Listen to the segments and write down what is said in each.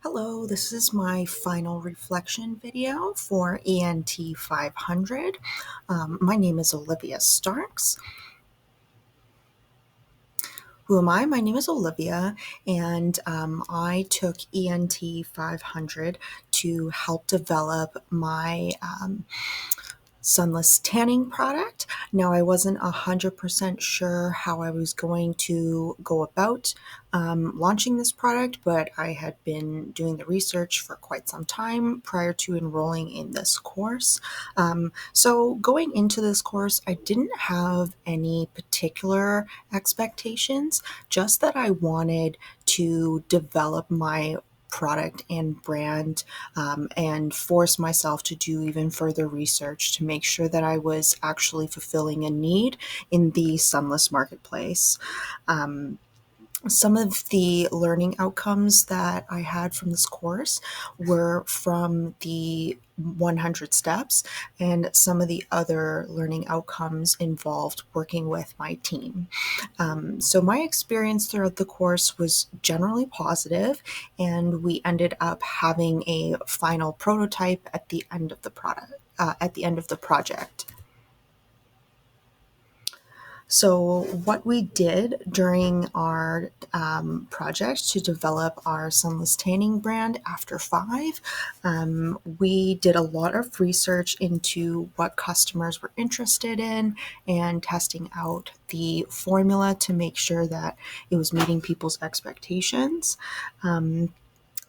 Hello, this is my final reflection video for ENT500. My name is Olivia Starks. Who am I? My name is Olivia, and I took ENT500 to help develop my sunless tanning product. Now, I wasn't 100% sure how I was going to go about launching this product, but I had been doing the research for quite some time prior to enrolling in this course. So, going into this course, I didn't have any particular expectations, just that I wanted to develop my product and brand and force myself to do even further research to make sure that I was actually fulfilling a need in the sunless marketplace. Some of the learning outcomes that I had from this course were from the 100 steps, and some of the other learning outcomes involved working with my team. So my experience throughout the course was generally positive, and we ended up having a final prototype at the end of the project. So, what we did during our project to develop our sunless tanning brand after five, we did a lot of research into what customers were interested in and testing out the formula to make sure that it was meeting people's expectations.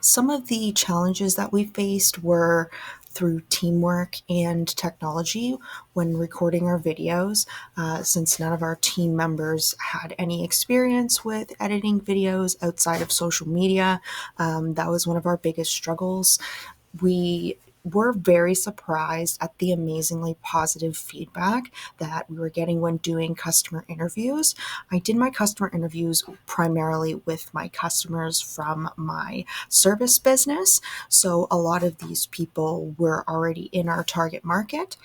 Some of the challenges that we faced were through teamwork and technology when recording our videos, since none of our team members had any experience with editing videos outside of social media. That was one of our biggest struggles. We were very surprised at the amazingly positive feedback that we were getting when doing customer interviews. I did my customer interviews primarily with my customers from my service business. So a lot of these people were already in our target market,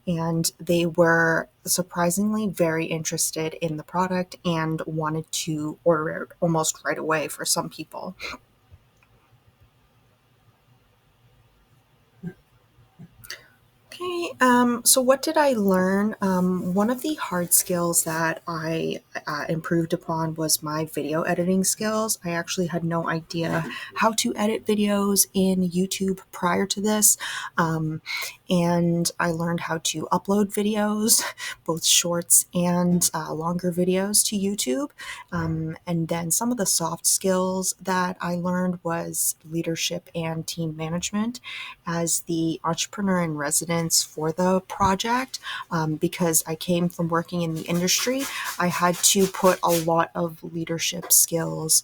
and they were surprisingly very interested in the product and wanted to order it almost right away for some people. Okay, so what did I learn? One of the hard skills that I improved upon was my video editing skills. I actually had no idea how to edit videos in YouTube prior to this, and I learned how to upload videos, both shorts and longer videos, to YouTube. And then some of the soft skills that I learned was leadership and team management as the entrepreneur in residence for the project. Because I came from working in the industry, I had to put a lot of leadership skills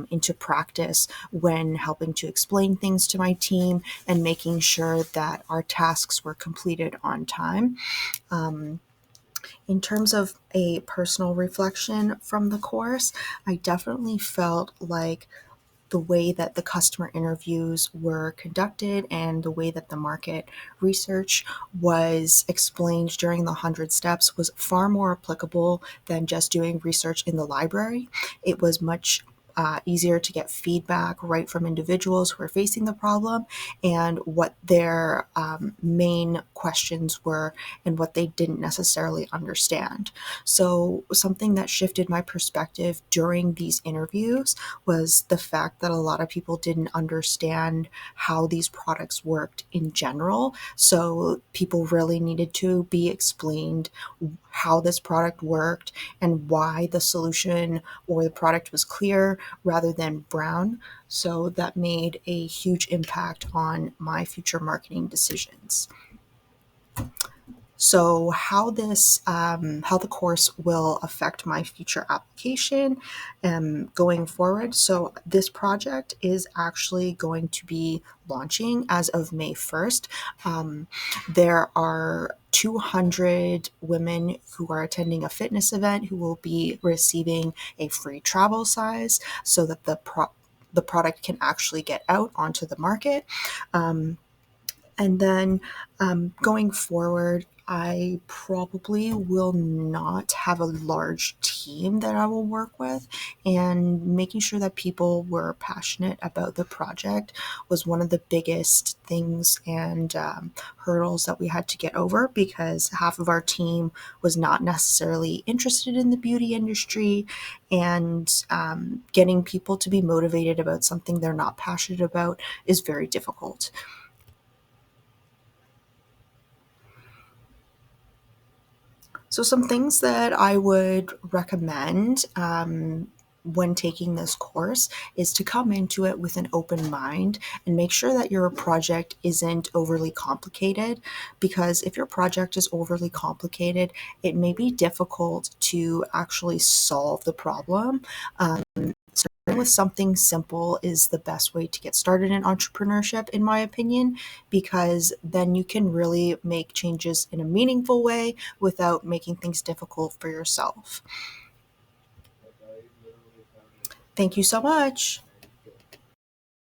into practice when helping to explain things to my team and making sure that our tasks were completed on time. In terms of a personal reflection from the course, I definitely felt like the way that the customer interviews were conducted and the way that the market research was explained during the 100 steps was far more applicable than just doing research in the library. It was much easier to get feedback right from individuals who are facing the problem and what their main questions were and what they didn't necessarily understand. So, something that shifted my perspective during these interviews was the fact that a lot of people didn't understand how these products worked in general. So, people really needed to be explained how this product worked and why the solution or the product was clear rather than brown. So that made a huge impact on my future marketing decisions. So how the course will affect my future application going forward. So this project is actually going to be launching as of May 1st. There are 200 women who are attending a fitness event who will be receiving a free travel size so that the product can actually get out onto the market. And then going forward, I probably will not have a large team that I will work with, and making sure that people were passionate about the project was one of the biggest things and hurdles that we had to get over, because half of our team was not necessarily interested in the beauty industry, and getting people to be motivated about something they're not passionate about is very difficult. So, some things that I would recommend when taking this course is to come into it with an open mind and make sure that your project isn't overly complicated. Because if your project is overly complicated, it may be difficult to actually solve the problem. Starting with something simple is the best way to get started in entrepreneurship, in my opinion, because then you can really make changes in a meaningful way without making things difficult for yourself. Thank you so much.